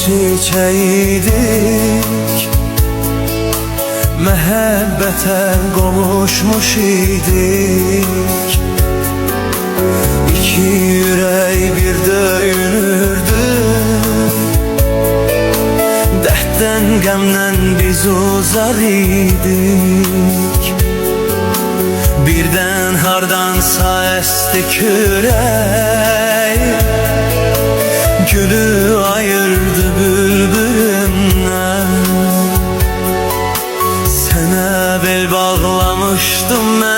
çiçeğiydik, məhəbbətə qovuşmuş idik. İki yürək bir döyünürdü, dərddən qəmdən biz uzaq idik. Birdən hardansa əsti külək, gülü ayırdı bülbülümdən. Sənə bel bağlamışdım mən,